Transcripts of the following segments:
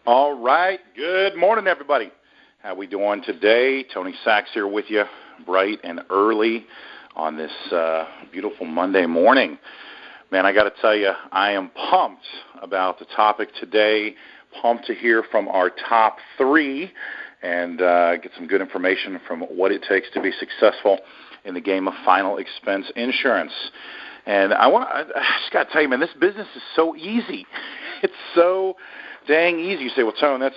All right. Good morning, everybody. How we doing today? Tony Sax here with you, bright and early on this beautiful Monday morning. Man, I got to tell you, I am pumped about the topic today, pumped to hear from our top three and get some good information from what it takes to be successful in the game of final expense insurance. And I just got to tell you, man, this business is so easy. It's so dang easy. You say, well, Tone, that's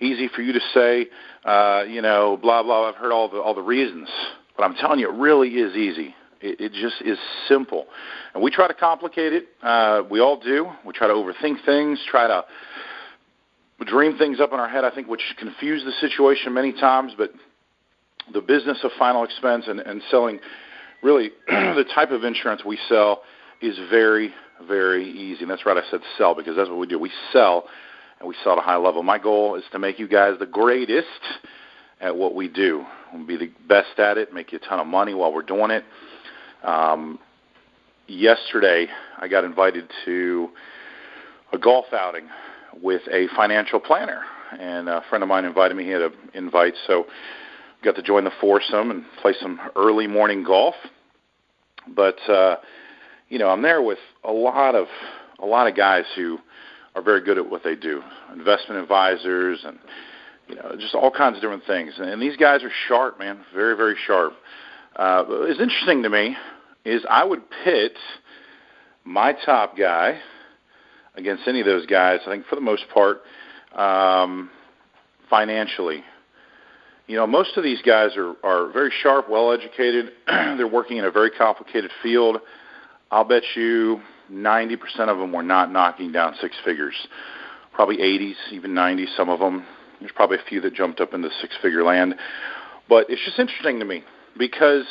easy for you to say, blah, blah. I've heard all the reasons. But I'm telling you, it really is easy. It just is simple. And we try to complicate it. We all do. We try to overthink things, try to dream things up in our head, I think, which confuse the situation many times. But the business of final expense and selling, really, the type of insurance we sell is very, very easy. And that's right, I said sell, because that's what we do. We sell, and we sell at a high level. My goal is to make you guys the greatest at what we do. We'll be the best at it, make you a ton of money while we're doing it. Yesterday, I got invited to a golf outing with a financial planner, and a friend of mine invited me. He had an invite, so got to join the foursome and play some early morning golf. But I'm there with a lot of guys who are very good at what they do, investment advisors and just all kinds of different things. And these guys are sharp, man, very, very sharp. What's interesting to me is I would pit my top guy against any of those guys, I think for the most part, financially. Most of these guys are very sharp, well-educated. They're working in a very complicated field. I'll bet you 90% of them were not knocking down six figures, probably 80s, even 90s, some of them. There's probably a few that jumped up into six-figure land. But it's just interesting to me because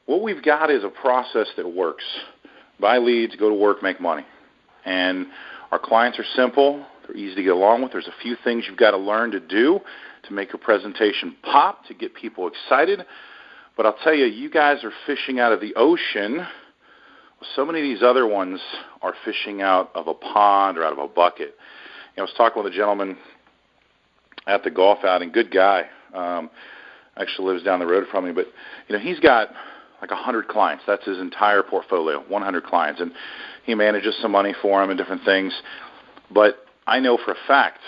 what we've got is a process that works. Buy leads, go to work, make money. And our clients are simple. They're easy to get along with. There's a few things you've got to learn to do to make your presentation pop, to get people excited. But I'll tell you, you guys are fishing out of the ocean. So many of these other ones are fishing out of a pond or out of a bucket. I was talking with a gentleman at the golf outing, good guy, actually lives down the road from me, but he's got like 100 clients. That's his entire portfolio, 100 clients, and he manages some money for them and different things. But I know for a fact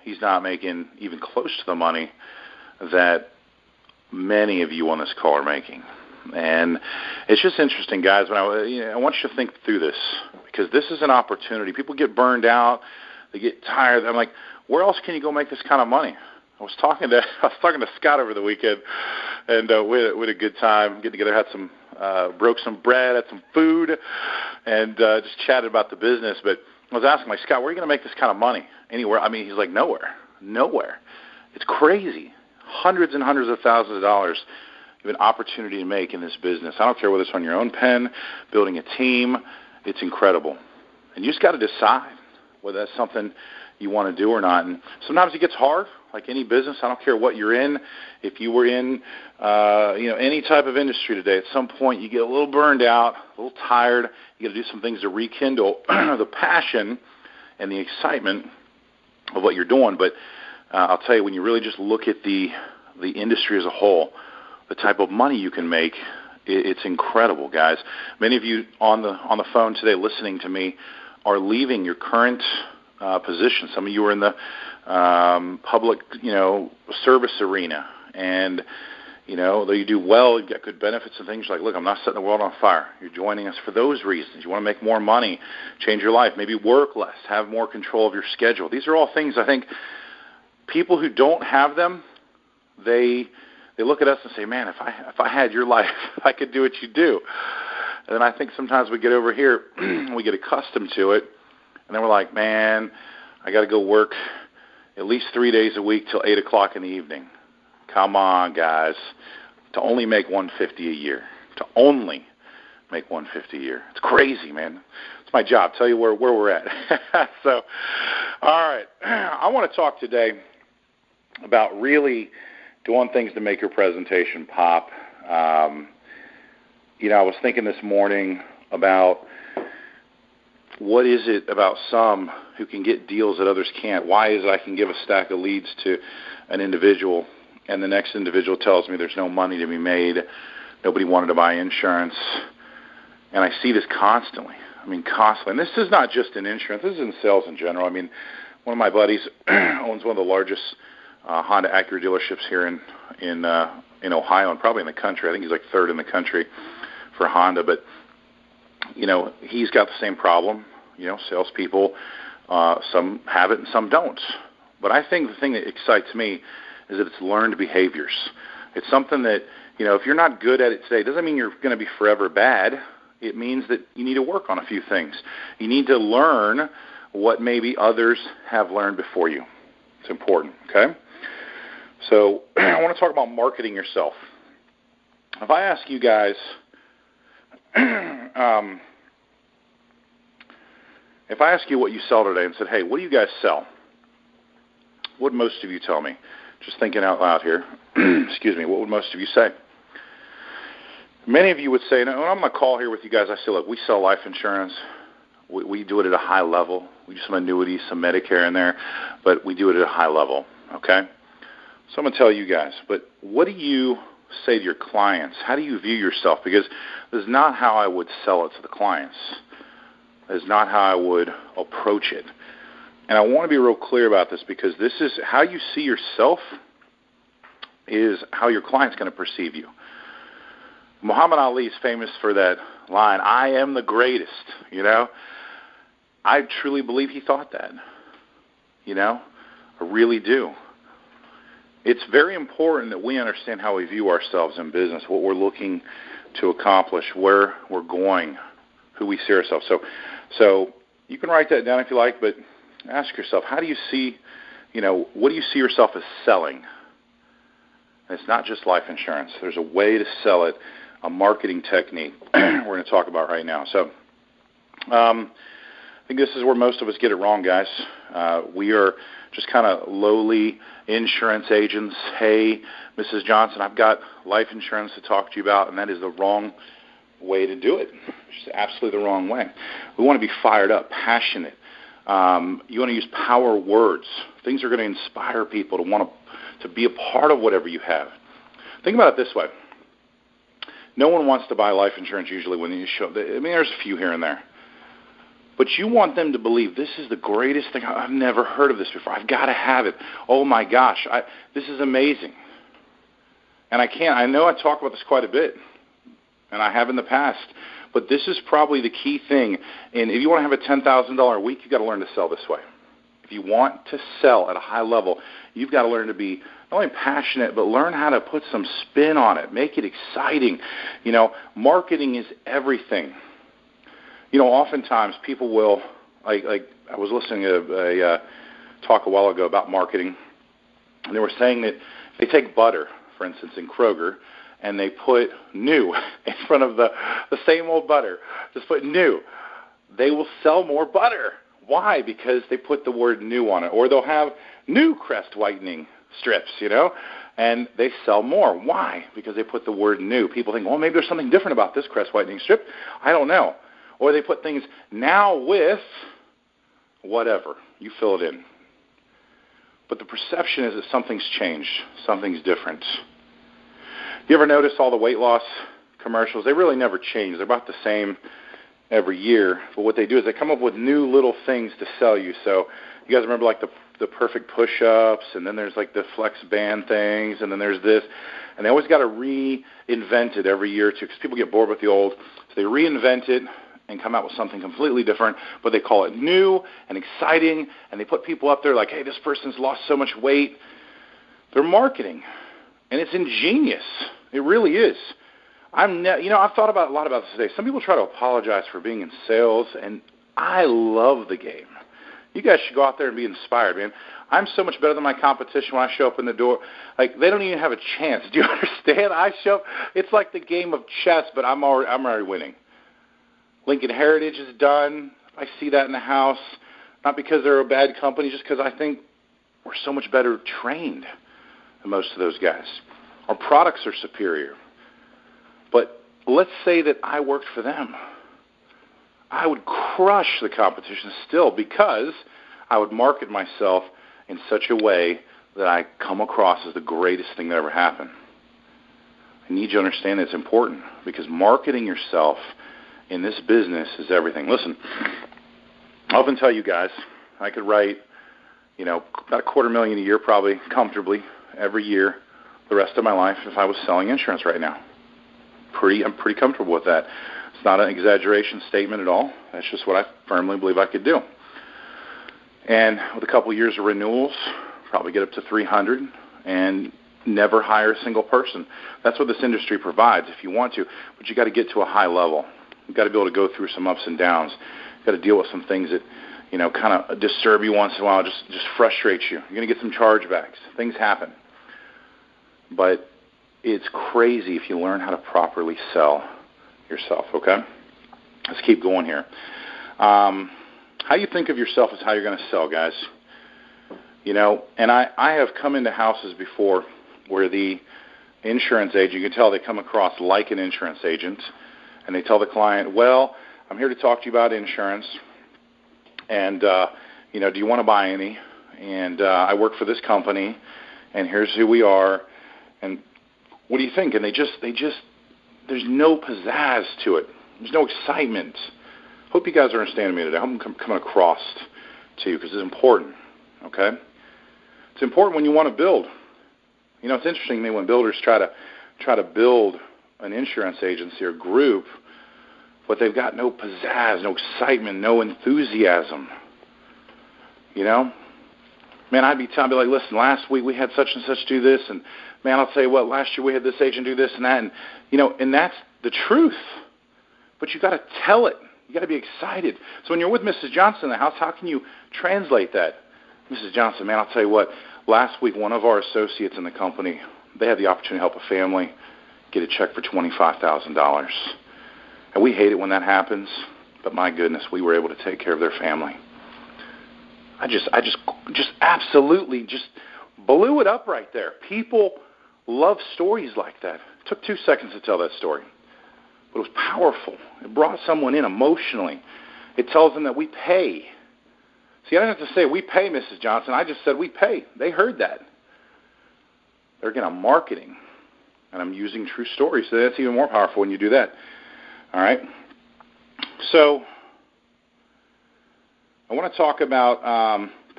he's not making even close to the money that many of you on this call are making. And it's just interesting, guys. When I want you to think through this, because this is an opportunity. People get burned out, they get tired. I'm like, where else can you go make this kind of money? I was talking to Scott over the weekend, and we had a good time. Getting together, had some broke some bread, had some food, and just chatted about the business. But I was asking, like, Scott, where are you going to make this kind of money? Anywhere? I mean, he's like, nowhere. It's crazy. Hundreds and hundreds of thousands of dollars. You have an opportunity to make in this business. I don't care whether it's on your own pen, building a team. It's incredible. And you just got to decide whether that's something you want to do or not. And sometimes it gets hard, like any business. I don't care what you're in. If you were in, any type of industry today, at some point you get a little burned out, a little tired. You got to do some things to rekindle the passion and the excitement of what you're doing. But I'll tell you, when you really just look at the industry as a whole, the type of money you can make, it's incredible, guys. Many of you on the phone today listening to me are leaving your current position. Some of you are in the public, service arena, and though you do well, you've got good benefits and things. You're like, look, I'm not setting the world on fire. You're joining us for those reasons. You want to make more money, change your life, maybe work less, have more control of your schedule. These are all things I think people who don't have them, they look at us and say, man, if I had your life, if I could do what you do. And then I think sometimes we get over here, we get accustomed to it, and then we're like, man, I got to go work at least 3 days a week till 8 o'clock in the evening. Come on, guys, to only make $150 a year, to only make $150 a year. It's crazy, man. It's my job. Tell you where we're at. So, all right, I want to talk today about really doing things to make your presentation pop. I was thinking this morning about what is it about some who can get deals that others can't? Why is it I can give a stack of leads to an individual and the next individual tells me there's no money to be made, nobody wanted to buy insurance, and I see this constantly. Constantly. And this is not just in insurance. This is in sales in general. One of my buddies owns one of the largest Honda Acura dealerships here in Ohio and probably in the country. I think he's like third in the country for Honda. But, he's got the same problem. Salespeople, some have it and some don't. But I think the thing that excites me is that it's learned behaviors. It's something that, if you're not good at it today, it doesn't mean you're going to be forever bad. It means that you need to work on a few things. You need to learn what maybe others have learned before you. It's important, okay? So I want to talk about marketing yourself. If I ask you guys, if I ask you what you sell today and said, hey, what do you guys sell? What would most of you tell me? Just thinking out loud here. Excuse me. What would most of you say? Many of you would say, no, I'm on a call here with you guys. I say, look, we sell life insurance. We do it at a high level. We do some annuities, some Medicare in there, but we do it at a high level, okay? So I'm going to tell you guys, but what do you say to your clients? How do you view yourself? Because this is not how I would sell it to the clients. This is not how I would approach it. And I want to be real clear about this because this is how you see yourself is how your client's going to perceive you. Muhammad Ali is famous for that line, I am the greatest, I truly believe he thought that, I really do. It's very important that we understand how we view ourselves in business, what we're looking to accomplish, where we're going, who we see ourselves. So you can write that down if you like, but ask yourself, how do you see, what do you see yourself as selling? And it's not just life insurance. There's a way to sell it, a marketing technique we're going to talk about right now. So I think this is where most of us get it wrong, guys. We are just kind of lowly insurance agents. Hey, Mrs. Johnson, I've got life insurance to talk to you about, and that is the wrong way to do it. It's just absolutely the wrong way. We want to be fired up, passionate. You want to use power words. Things are going to inspire people to want to be a part of whatever you have. Think about it this way. No one wants to buy life insurance usually when you show. There's a few here and there. But you want them to believe this is the greatest thing. I've never heard of this before. I've got to have it. Oh, my gosh. This is amazing. And I know I talk about this quite a bit, and I have in the past. But this is probably the key thing. And if you want to have a $10,000 a week, you've got to learn to sell this way. If you want to sell at a high level, you've got to learn to be not only passionate, but learn how to put some spin on it, make it exciting. Marketing is everything. Oftentimes people will, like I was listening to a talk a while ago about marketing, and they were saying that they take butter, for instance, in Kroger, and they put new in front of the same old butter. Just put new. They will sell more butter. Why? Because they put the word new on it. Or they'll have new crest whitening strips, and they sell more. Why? Because they put the word new. People think, well, maybe there's something different about this crest whitening strip. I don't know. Or they put things now with whatever. You fill it in. But the perception is that something's changed. Something's different. You ever notice all the weight loss commercials? They really never change. They're about the same every year. But what they do is they come up with new little things to sell you. So you guys remember like the perfect push-ups, and then there's like the flex band things, and then there's this. And they always got to reinvent it every year or two because people get bored with the old. So they reinvent it and come out with something completely different, but they call it new and exciting, and they put people up there like, hey, this person's lost so much weight. They're marketing, and it's ingenious. It really is. I've thought a lot about this today. Some people try to apologize for being in sales, and I love the game. You guys should go out there and be inspired, man. I'm so much better than my competition when I show up in the door. Like, they don't even have a chance. Do you understand? I show up. It's like the game of chess, but I'm already winning. Lincoln Heritage is done. I see that in the house, not because they're a bad company, just because I think we're so much better trained than most of those guys. Our products are superior. But let's say that I worked for them. I would crush the competition still because I would market myself in such a way that I come across as the greatest thing that ever happened. I need you to understand it's important because marketing yourself in this business is everything. Listen, I often tell you guys, I could write, about $250,000 a year probably comfortably every year the rest of my life if I was selling insurance right now. I'm pretty comfortable with that. It's not an exaggeration statement at all. That's just what I firmly believe I could do. And with a couple years of renewals, probably get up to 300 and never hire a single person. That's what this industry provides if you want to, but you got to get to a high level. You've got to be able to go through some ups and downs. You've got to deal with some things that, kind of disturb you once in a while, just frustrate you. You're going to get some chargebacks. Things happen. But it's crazy if you learn how to properly sell yourself, okay? Let's keep going here. How you think of yourself is how you're going to sell, guys. And I have come into houses before where the insurance agent, you can tell they come across like an insurance agent, and they tell the client, well, I'm here to talk to you about insurance, and, do you want to buy any? And I work for this company, and here's who we are, and what do you think? And they just, there's no pizzazz to it. There's no excitement. Hope you guys are understanding me today. I'm coming across to you because it's important, okay? It's important when you want to build. It's interesting to me when builders try to build an insurance agency or group, but they've got no pizzazz, no excitement, no enthusiasm. Man, I'd be like, listen, last week we had such and such do this, and man, I'll tell you what, last year we had this agent do this and that, and and that's the truth. But you got to tell it. You got to be excited. So when you're with Mrs. Johnson in the house, how can you translate that? Mrs. Johnson, man, I'll tell you what, last week one of our associates in the company, they had the opportunity to help a family get a check for $25,000. And we hate it when that happens, but my goodness, we were able to take care of their family. I just absolutely just blew it up right there. People love stories like that. It took 2 seconds to tell that story, but it was powerful. It brought someone in emotionally. It tells them that we pay. See, I didn't have to say we pay, Mrs. Johnson. I just said we pay. They heard that. They're again, I'm marketing, and I'm using true stories, so that's even more powerful when you do that. All right? So I want to talk about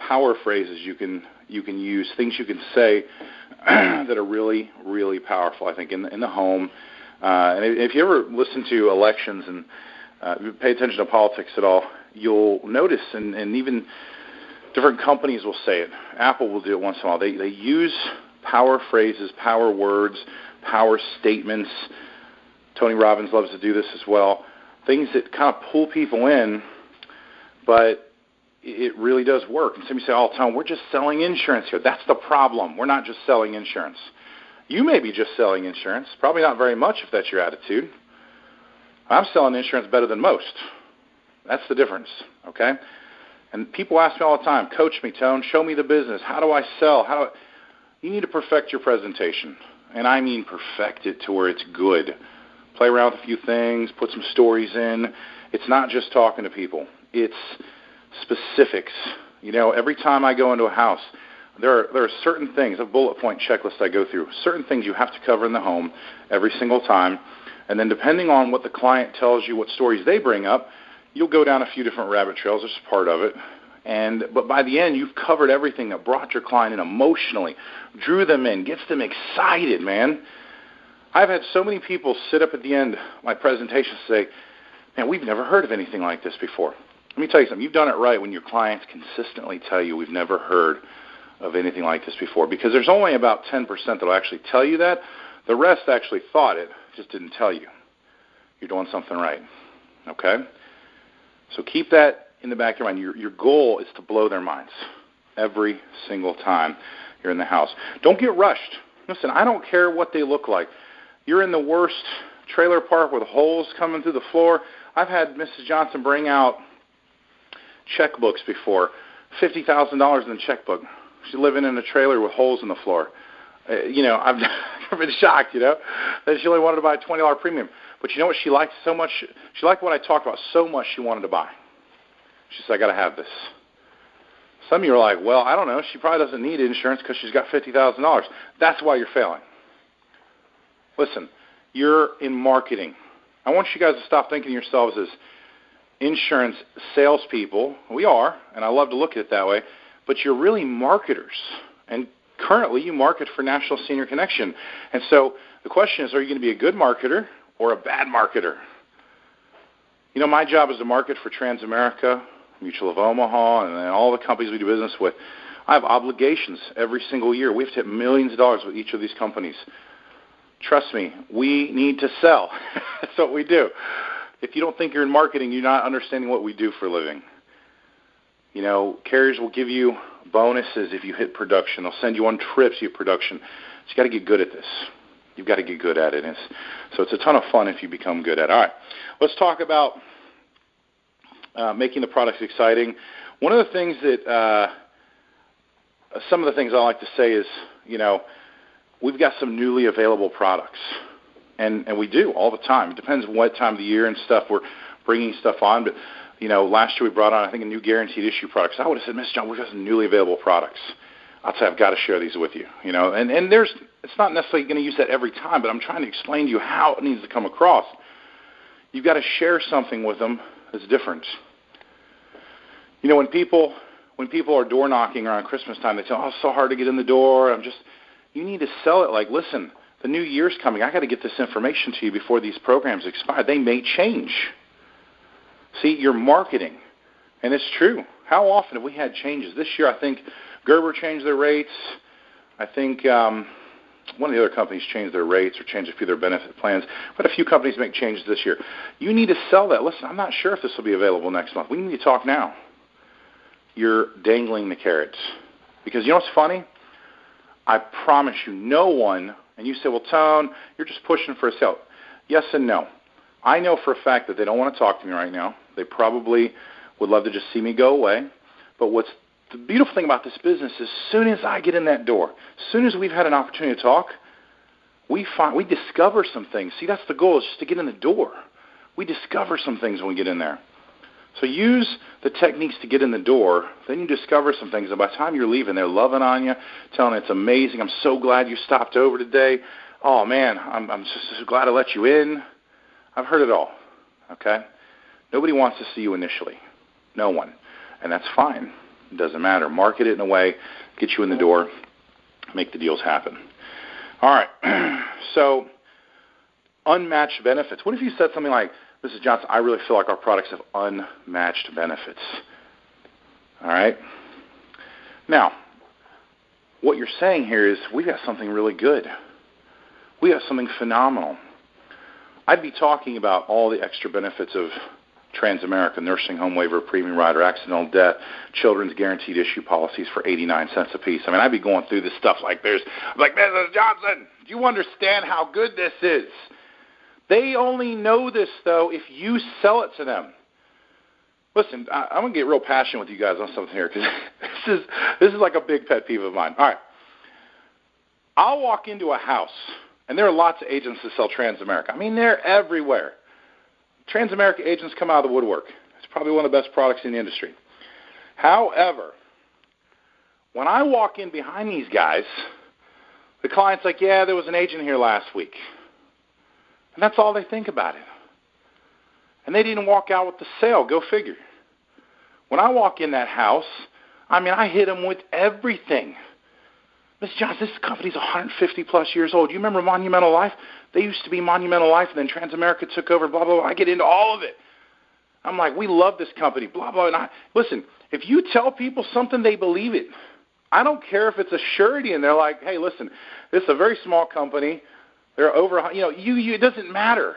power phrases you can use, things you can say that are really, really powerful, I think, in the home. And if you ever listen to elections and you pay attention to politics at all, you'll notice, and even different companies will say it. Apple will do it once in a while. They use power phrases, power words, power statements. Tony Robbins loves to do this as well. Things that kind of pull people in, but it really does work. And some people say all the time, we're just selling insurance here. That's the problem. We're not just selling insurance. You may be just selling insurance. Probably not very much if that's your attitude. I'm selling insurance better than most. That's the difference, okay? And people ask me all the time, coach me, Tone, show me the business. How do I sell? You need to perfect your presentation. And I mean perfect it to where it's good. Play around with a few things, put some stories in. It's not just talking to people. It's specifics. Every time I go into a house, there are certain things, a bullet point checklist I go through, certain things you have to cover in the home every single time. And then depending on what the client tells you, what stories they bring up, you'll go down a few different rabbit trails. That's part of it. But by the end, you've covered everything that brought your client in emotionally, drew them in, gets them excited, man. I've had so many people sit up at the end of my presentation and say, man, we've never heard of anything like this before. Let me tell you something. You've done it right when your clients consistently tell you we've never heard of anything like this before, because there's only about 10% that will actually tell you that. The rest actually thought it, just didn't tell you. You're doing something right, okay? So keep that in the back of your mind. Your goal is to blow their minds every single time you're in the house. Don't get rushed. Listen, I don't care what they look like. You're in the worst trailer park with holes coming through the floor. I've had Mrs. Johnson bring out checkbooks before, $50,000 in the checkbook. She's living in a trailer with holes in the floor. I've never been shocked, that she only wanted to buy a $20 premium. But you know what she liked so much? She liked what I talked about so much she wanted to buy. She said, I got to have this. Some of you are like, well, I don't know. She probably doesn't need insurance because she's got $50,000. That's why you're failing. Listen, you're in marketing. I want you guys to stop thinking of yourselves as insurance salespeople. We are, and I love to look at it that way. But you're really marketers. And currently you market for National Senior Connection. And so the question is, are you going to be a good marketer or a bad marketer? My job is to market for Transamerica, Mutual of Omaha, and all the companies we do business with. I have obligations every single year. We have to hit millions of dollars with each of these companies. Trust me, we need to sell. That's what we do. If you don't think you're in marketing, you're not understanding what we do for a living. Carriers will give you bonuses if you hit production. They'll send you on trips you hit production. So you got to get good at this. You've got to get good at it. So it's a ton of fun if you become good at it. All right, let's talk about making the products exciting. One of the things that some of the things I like to say is, we've got some newly available products, and we do all the time. It depends on what time of the year and stuff we're bringing stuff on. But last year we brought on, I think, a new guaranteed issue product. So I would have said, Mr. John, we've got some newly available products. I'll say I've got to share these with you. And it's not necessarily going to use that every time, but I'm trying to explain to you how it needs to come across. You've got to share something with them that's different. When people are door knocking around Christmas time, they say, oh, it's so hard to get in the door. You need to sell it like, listen, the new year's coming. I got to get this information to you before these programs expire. They may change. See, you're marketing, and it's true. How often have we had changes? This year, I think Gerber changed their rates. I think one of the other companies changed their rates or changed a few of their benefit plans. But a few companies make changes this year. You need to sell that. Listen, I'm not sure if this will be available next month. We need to talk now. You're dangling the carrots. Because you know what's funny? I promise you, no one, and you say, well, Tone, you're just pushing for a sale. Yes and no. I know for a fact that they don't want to talk to me right now. They probably would love to just see me go away. But what's the beautiful thing about this business is as soon as I get in that door, as soon as we've had an opportunity to talk, we discover some things. See, that's the goal, is just to get in the door. We discover some things when we get in there. So use the techniques to get in the door. Then you discover some things. And by the time you're leaving, they're loving on you, telling it's amazing. I'm so glad you stopped over today. Oh, man, I'm just so glad I let you in. I've heard it all, okay? Nobody wants to see you initially. No one. And that's fine. It doesn't matter. Market it in a way, get you in the door, make the deals happen. All right. So unmatched benefits. What if you said something like, Mrs. Johnson, I really feel like our products have unmatched benefits. All right? Now, what you're saying here is we've got something really good. We have something phenomenal. I'd be talking about all the extra benefits of Transamerica, nursing home waiver, premium rider, accidental death, children's guaranteed issue policies for 89 cents a piece. I mean, I'd be going through this stuff like this. I'm like, Mrs. Johnson, do you understand how good this is? They only know this, though, if you sell it to them. Listen, I'm going to get real passionate with you guys on something here because this is like a big pet peeve of mine. All right. I'll walk into a house, and there are lots of agents that sell Transamerica. I mean, they're everywhere. Transamerica agents come out of the woodwork. It's probably one of the best products in the industry. However, when I walk in behind these guys, the client's like, yeah, there was an agent here last week. And that's all they think about it. And they didn't walk out with the sale. Go figure. When I walk in that house, I mean, I hit them with everything. Ms. Johnson, this company's 150-plus years old. You remember Monumental Life? They used to be Monumental Life, and then Transamerica took over, blah, blah, blah. I get into all of it. I'm like, we love this company, blah, blah. And listen, if you tell people something, they believe it. I don't care if it's a surety, and they're like, hey, listen, this is a very small company. They're over, it doesn't matter.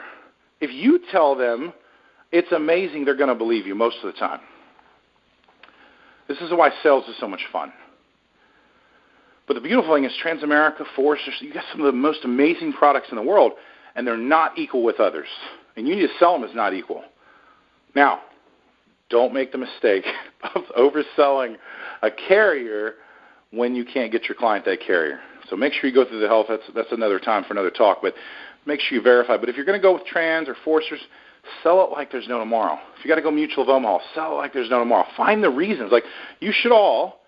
If you tell them it's amazing, they're going to believe you most of the time. This is why sales is so much fun. But the beautiful thing is Transamerica, Forrester, you got some of the most amazing products in the world, and they're not equal with others. And you need to sell them as not equal. Now, don't make the mistake of overselling a carrier when you can't get your client that carrier. So make sure you go through the health. That's another time for another talk, but make sure you verify. But if you're going to go with Trans or Foresters, sell it like there's no tomorrow. If you got to go Mutual of Omaha, sell it like there's no tomorrow. Find the reasons. Like, you should all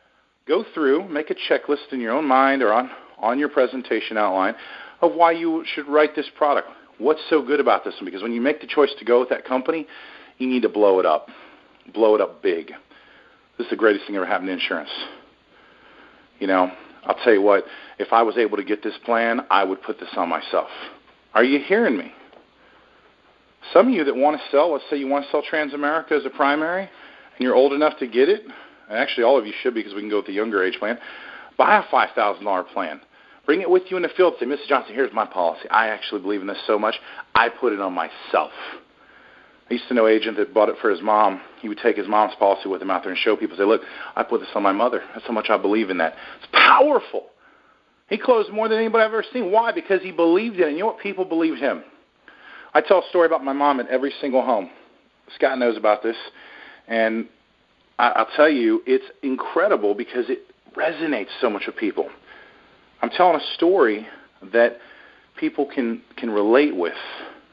go through, make a checklist in your own mind or on your presentation outline of why you should write this product. What's so good about this one? Because when you make the choice to go with that company, you need to blow it up. Blow it up big. This is the greatest thing ever happened to insurance. You know, I'll tell you what, if I was able to get this plan, I would put this on myself. Are you hearing me? Some of you that want to sell, let's say you want to sell Transamerica as a primary, and you're old enough to get it, and actually all of you should because we can go with the younger age plan, buy a $5,000 plan. Bring it with you in the field. Say, Mrs. Johnson, here's my policy. I actually believe in this so much, I put it on myself. I used to know an agent that bought it for his mom. He would take his mom's policy with him out there and show people, say, look, I put this on my mother. That's how much I believe in that. It's powerful. He closed more than anybody I've ever seen. Why? Because he believed in it. And you know what? People believed him. I tell a story about my mom in every single home. Scott knows about this. And I'll tell you, it's incredible because it resonates so much with people. I'm telling a story that people can relate with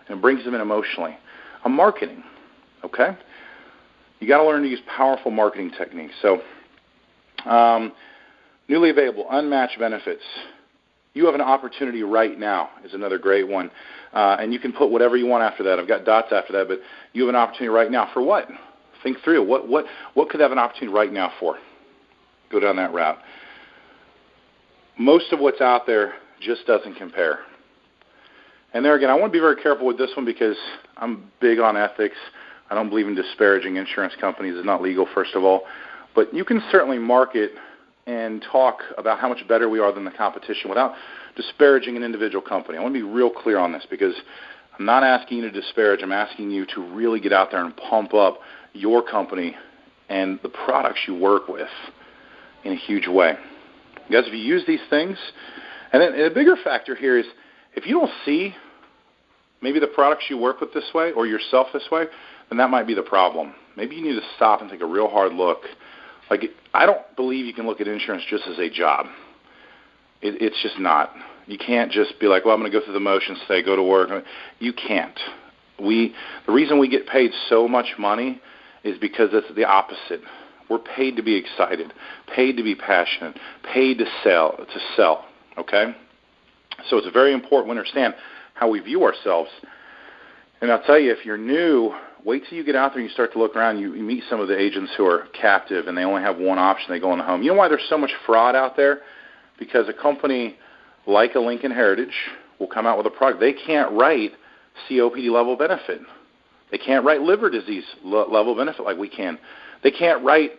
and brings them in emotionally. I'm marketing, okay? You got to learn to use powerful marketing techniques. So, newly available, unmatched benefits. You have an opportunity right now is another great one. And you can put whatever you want after that. I've got dots after that, but you have an opportunity right now for what? Think through. What could have an opportunity right now for? Go down that route. Most of what's out there just doesn't compare. And there again, I want to be very careful with this one because I'm big on ethics. I don't believe in disparaging insurance companies. It's not legal, first of all. But you can certainly market and talk about how much better we are than the competition without disparaging an individual company. I want to be real clear on this because I'm not asking you to disparage. I'm asking you to really get out there and pump up your company and the products you work with in a huge way. Guys, if you use these things, and then a bigger factor here is if you don't see maybe the products you work with this way or yourself this way, then that might be the problem. Maybe you need to stop and take a real hard look. Like, I don't believe you can look at insurance just as a job. It's just not. You can't just be like, well, I'm going to go through the motions today, go to work. You can't. The reason we get paid so much money is because it's the opposite. We're paid to be excited, paid to be passionate, paid to sell, okay? So it's very important to understand how we view ourselves. And I'll tell you, if you're new, wait till you get out there and you start to look around. You meet some of the agents who are captive and they only have one option. They go in the home. You know why there's so much fraud out there? Because a company like a Lincoln Heritage will come out with a product. They can't write COPD level benefit. They can't write liver disease level benefit like we can. They can't write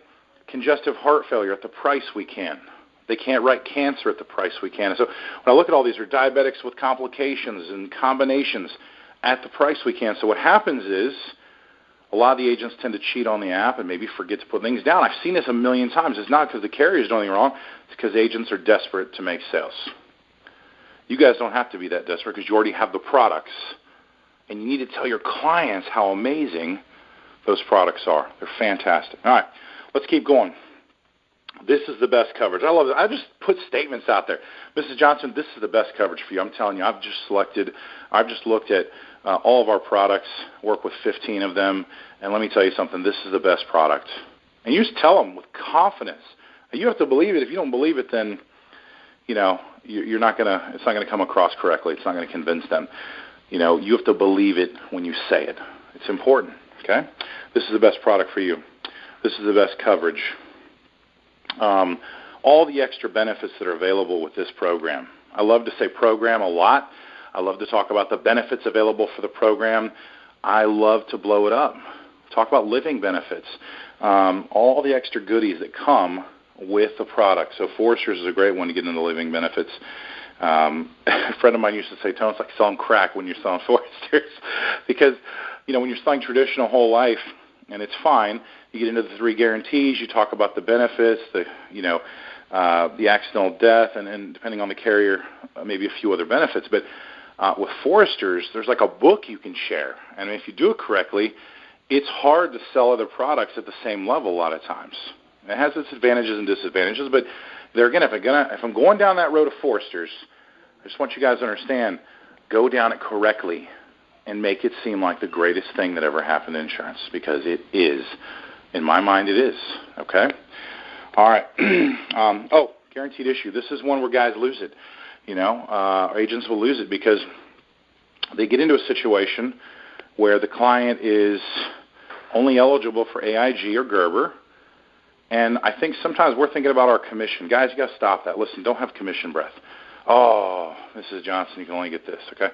congestive heart failure at the price we can. They can't write cancer at the price we can. So when I look at all these, are diabetics with complications and combinations at the price we can. So what happens is a lot of the agents tend to cheat on the app and maybe forget to put things down. I've seen this a million times. It's not because the carrier's doing anything wrong. It's because agents are desperate to make sales. You guys don't have to be that desperate because you already have the products. And you need to tell your clients how amazing those products are. They're fantastic. All right, let's keep going. This is the best coverage. I love it. I just put statements out there. Mrs. Johnson, this is the best coverage for you. I'm telling you, I've just looked at all of our products, work with 15 of them, and let me tell you something, this is the best product. And you just tell them with confidence. And you have to believe it. If you don't believe it, then, you know, it's not going to come across correctly. It's not going to convince them. You know, you have to believe it when you say it. It's important, okay? This is the best product for you. This is the best coverage. All the extra benefits that are available with this program. I love to say program a lot. I love to talk about the benefits available for the program. I love to blow it up. Talk about living benefits. All the extra goodies that come with the product. So Foresters is a great one to get into living benefits. A friend of mine used to say, Tony, it's like selling crack when you're selling Foresters. Because, you know, when you're selling traditional whole life, and it's fine, you get into the 3 guarantees, you talk about the benefits, the accidental death, and depending on the carrier, maybe a few other benefits. But with Foresters, there's like a book you can share. And if you do it correctly, it's hard to sell other products at the same level a lot of times. It has its advantages and disadvantages, but If I'm going down that road of Foresters, I just want you guys to understand, go down it correctly and make it seem like the greatest thing that ever happened to insurance, because it is. In my mind, it is. Okay? All right. Guaranteed issue. This is one where guys lose it. Agents will lose it because they get into a situation where the client is only eligible for AIG or Gerber. And I think sometimes we're thinking about our commission. Guys, you got to stop that. Listen, don't have commission breath. Oh, Mrs. Johnson, you can only get this, okay?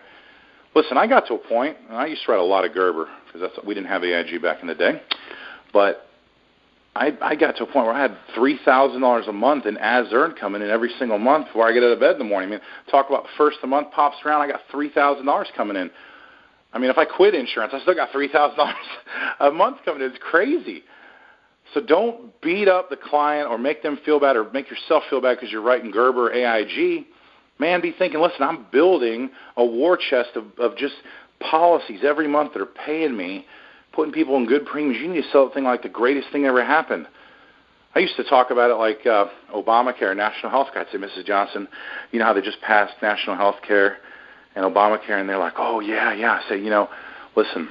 Listen, I got to a point, and I used to write a lot of Gerber because we didn't have AIG back in the day. But I got to a point where I had $3,000 a month in as earned coming in every single month before I get out of bed in the morning. I mean, talk about the first of the month pops around, I got $3,000 coming in. I mean, if I quit insurance, I still got $3,000 a month coming in. It's crazy. So don't beat up the client or make them feel bad or make yourself feel bad because you're writing Gerber or AIG. Man, be thinking, listen, I'm building a war chest of just policies every month that are paying me, putting people in good premiums. You need to sell the thing like the greatest thing ever happened. I used to talk about it like Obamacare, national health care. I'd say, Mrs. Johnson, you know how they just passed national health care and Obamacare, and they're like, oh, yeah. I say, listen,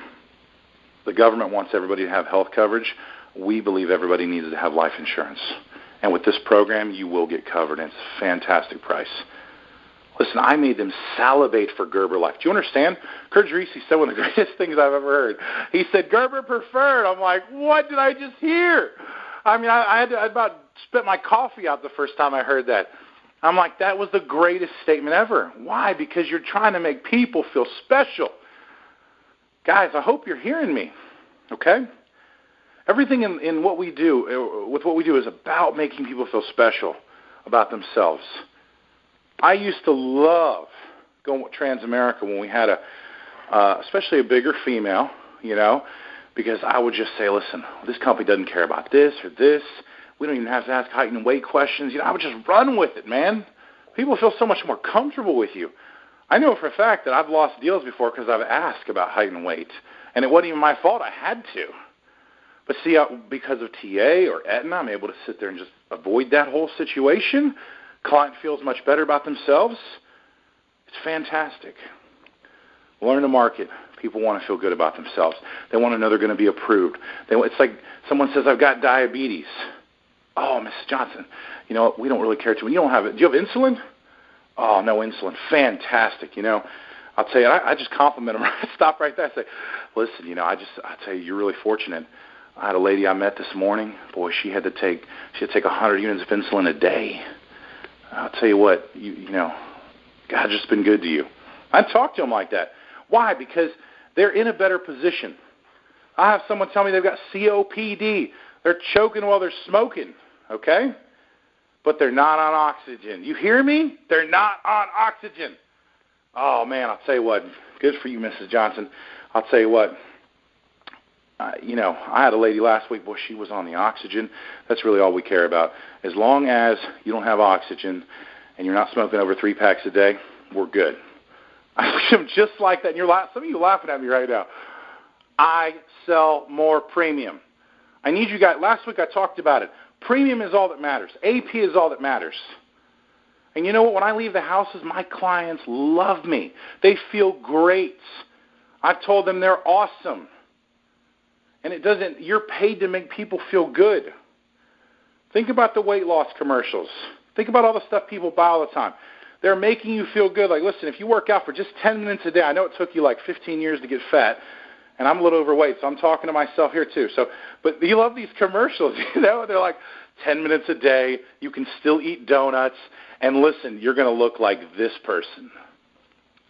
the government wants everybody to have health coverage. We believe everybody needs to have life insurance. And with this program, you will get covered, and it's a fantastic price. Listen, I made them salivate for Gerber Life. Do you understand? Kurt Dreese said one of the greatest things I've ever heard. He said, Gerber preferred. I'm like, what did I just hear? I mean, I about spit my coffee out the first time I heard that. I'm like, that was the greatest statement ever. Why? Because you're trying to make people feel special. Guys, I hope you're hearing me, okay? Everything in what we do, with what we do, is about making people feel special about themselves. I used to love going with Transamerica when we had especially a bigger female, because I would just say, listen, this company doesn't care about this or this. We don't even have to ask height and weight questions. I would just run with it, man. People feel so much more comfortable with you. I know for a fact that I've lost deals before because I've asked about height and weight, and it wasn't even my fault. I had to. But see, because of TA or Aetna, I'm able to sit there and just avoid that whole situation. Client feels much better about themselves. It's fantastic. Learn to market. People want to feel good about themselves. They want to know they're going to be approved. It's like someone says, I've got diabetes. Oh, Mrs. Johnson, we don't really care too much. You don't have it. Do you have insulin? Oh, no insulin. Fantastic. I'll tell you, I just compliment them. I stop right there. I say, listen, I'll tell you, you're really fortunate. I had a lady I met this morning. Boy, she had to take 100 units of insulin a day. I'll tell you what, God's just been good to you. I talk to them like that. Why? Because they're in a better position. I have someone tell me they've got COPD. They're choking while they're smoking, okay? But they're not on oxygen. You hear me? They're not on oxygen. Oh, man, I'll tell you what. Good for you, Mrs. Johnson. I'll tell you what. I had a lady last week. Boy, she was on the oxygen. That's really all we care about. As long as you don't have oxygen and you're not smoking over 3 packs a day, we're good. I'm just like that. And some of you laughing at me right now. I sell more premium. I need you guys. Last week I talked about it. Premium is all that matters. AP is all that matters. And you know what? When I leave the houses, my clients love me. They feel great. I've told them they're awesome. And you're paid to make people feel good. Think about the weight loss commercials. Think about all the stuff people buy all the time. They're making you feel good. Like, listen, if you work out for just 10 minutes a day, I know it took you like 15 years to get fat, and I'm a little overweight, so I'm talking to myself here too. But you love these commercials, They're like 10 minutes a day, you can still eat donuts, and listen, you're going to look like this person.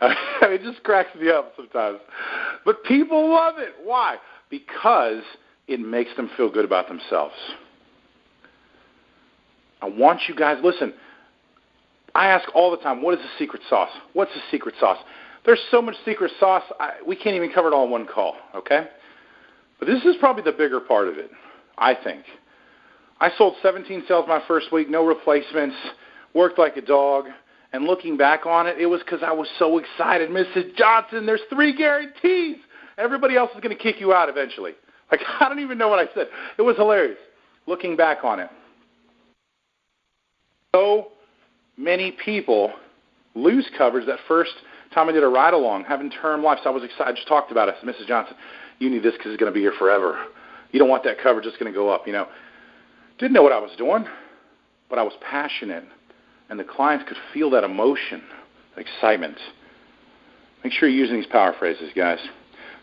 It just cracks me up sometimes. But people love it. Why? Because it makes them feel good about themselves. I want you guys, listen, I ask all the time, what is the secret sauce? What's the secret sauce? There's so much secret sauce, we can't even cover it all in one call, okay? But this is probably the bigger part of it, I think. I sold 17 sales my first week, no replacements, worked like a dog, and looking back on it, it was because I was so excited. Mrs. Johnson, there's 3 guarantees. Everybody else is going to kick you out eventually. Like, I don't even know what I said. It was hilarious looking back on it. So many people lose coverage that first time I did a ride-along, having term life. So I was excited. I just talked about it. I said, Mrs. Johnson, you need this because it's going to be here forever. You don't want that coverage. It's going to go up, Didn't know what I was doing, but I was passionate, and the clients could feel that emotion, excitement. Make sure you're using these power phrases, guys.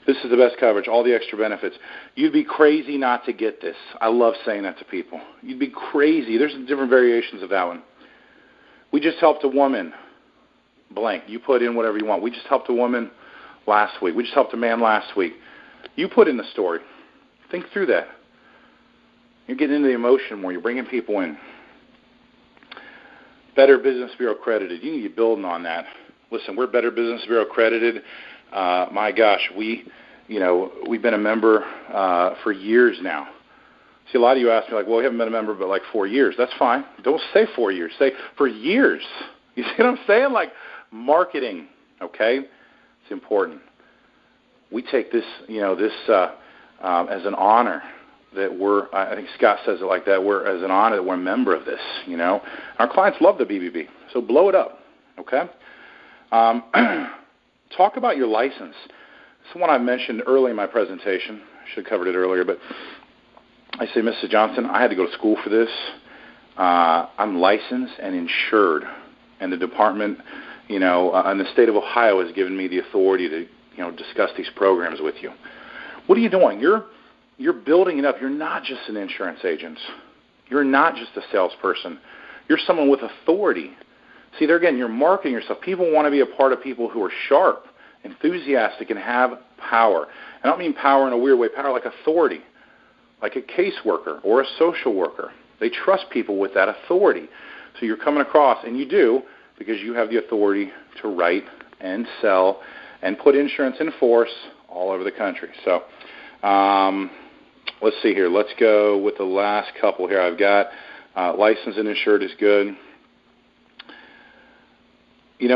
This is the best coverage, all the extra benefits. You'd be crazy not to get this. I love saying that to people. You'd be crazy. There's different variations of that one. We just helped a woman, blank. You put in whatever you want. We just helped a woman last week. We just helped a man last week. You put in the story. Think through that. You're getting into the emotion more. You're bringing people in. Better Business Bureau accredited. You need to be building on that. Listen, we're Better Business Bureau accredited. My gosh, we've been a member for years now. See, a lot of you ask me, like, well, we haven't been a member but like 4 years. That's fine. Don't say 4 years. Say for years. You see what I'm saying? Like marketing, okay? It's important. We take this, as an honor that I think Scott says it like that, as an honor that we're a member of this, Our clients love the BBB, so blow it up, okay? Talk about your license. This is one I mentioned early in my presentation. I should have covered it earlier, but I say, Mrs. Johnson, I had to go to school for this. I'm licensed and insured, and the department, and the state of Ohio has given me the authority to, discuss these programs with you. What are you doing? You're building it up. You're not just an insurance agent. You're not just a salesperson. You're someone with authority. See, there again, you're marketing yourself. People want to be a part of people who are sharp, enthusiastic, and have power. I don't mean power in a weird way, power like authority, like a caseworker or a social worker. They trust people with that authority. So you're coming across, and you do, because you have the authority to write and sell and put insurance in force all over the country. So let's see here. Let's go with the last couple here. I've got licensed and insured is good.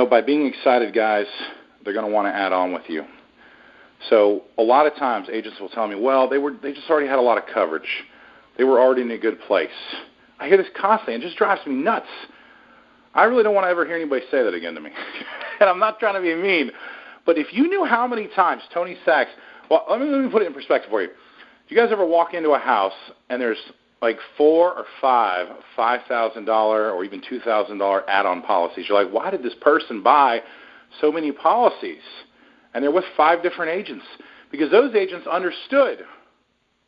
By being excited, guys, they're going to want to add on with you. So a lot of times agents will tell me, well, they just already had a lot of coverage. They were already in a good place. I hear this constantly, and it just drives me nuts. I really don't want to ever hear anybody say that again to me. And I'm not trying to be mean. But if you knew how many times Tony Sax, well, let me put it in perspective for you. Do you guys ever walk into a house and there's like 4 or 5 $5,000 or even $2,000 add-on policies? You're like, why did this person buy so many policies? And they're with 5 different agents. Because those agents understood.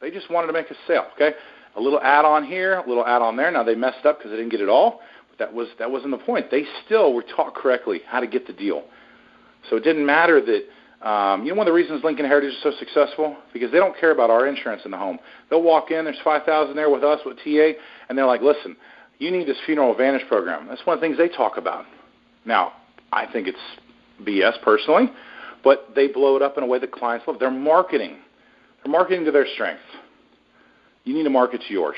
They just wanted to make a sale, okay? A little add-on here, a little add-on there. Now, they messed up because they didn't get it all. But that wasn't the point. They still were taught correctly how to get the deal. So it didn't matter that, one of the reasons Lincoln Heritage is so successful? Because they don't care about our insurance in the home. They'll walk in, there's $5,000 there with us, with TA, and they're like, listen, you need this Funeral Advantage program. That's one of the things they talk about. Now, I think it's BS personally, but they blow it up in a way that clients love. They're marketing. They're marketing to their strength. You need to market to yours.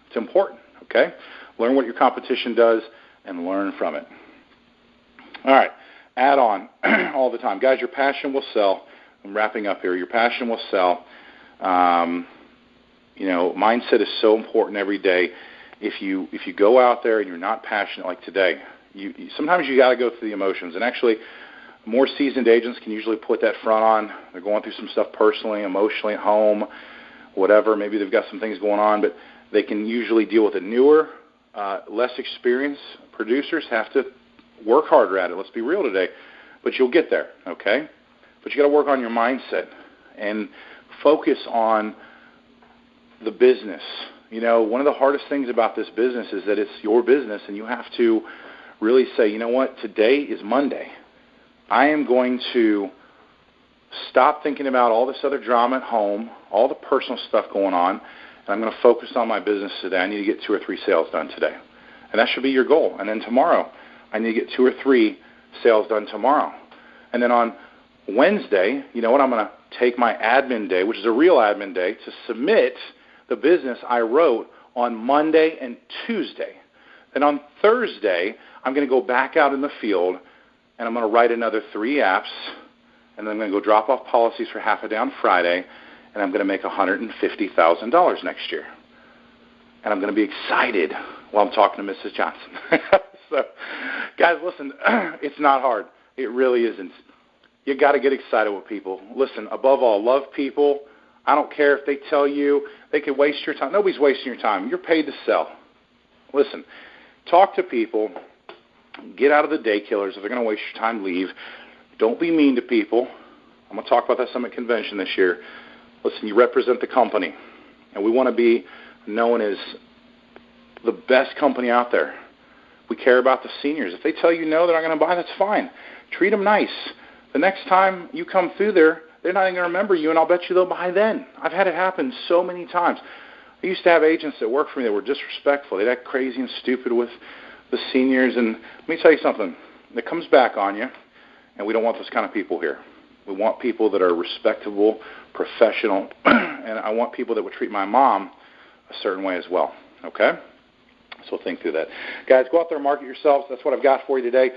It's important, okay? Learn what your competition does and learn from it. All right. Add on all the time. Guys, your passion will sell. I'm wrapping up here. Your passion will sell. Mindset is so important every day. If you go out there and you're not passionate like today, sometimes you got to go through the emotions. And actually, more seasoned agents can usually put that front on. They're going through some stuff personally, emotionally at home, whatever. Maybe they've got some things going on, but they can usually deal with it. Newer, less experienced producers have to work harder at it. Let's be real today. But you'll get there, okay? But you got to work on your mindset and focus on the business. One of the hardest things about this business is that it's your business, and you have to really say, you know what, today is Monday. I am going to stop thinking about all this other drama at home, all the personal stuff going on, and I'm going to focus on my business today. I need to get 2 or 3 sales done today. And that should be your goal. And then tomorrow, I need to get 2 or 3 sales done tomorrow. And then on Wednesday, I'm going to take my admin day, which is a real admin day, to submit the business I wrote on Monday and Tuesday. Then on Thursday, I'm going to go back out in the field, and I'm going to write another 3 apps, and then I'm going to go drop off policies for half a day on Friday, and I'm going to make $150,000 next year. and I'm going to be excited while I'm talking to Mrs. Johnson. So, guys, listen, it's not hard. It really isn't. You got to get excited with people. Listen, above all, love people. I don't care if they tell you they could waste your time. Nobody's wasting your time. You're paid to sell. Listen, talk to people. Get out of the day killers. If they're going to waste your time, leave. Don't be mean to people. I'm going to talk about that some at convention this year. Listen, you represent the company, and we want to be known as the best company out there. We care about the seniors. If they tell you no, they're not going to buy, that's fine. Treat them nice. The next time you come through there, they're not even going to remember you, and I'll bet you they'll buy then. I've had it happen so many times. I used to have agents that worked for me that were disrespectful. They'd act crazy and stupid with the seniors, and let me tell you something. It comes back on you, and we don't want those kind of people here. We want people that are respectable, professional, and I want people that would treat my mom a certain way as well, okay? So think through that. Guys, go out there and market yourselves. That's what I've got for you today.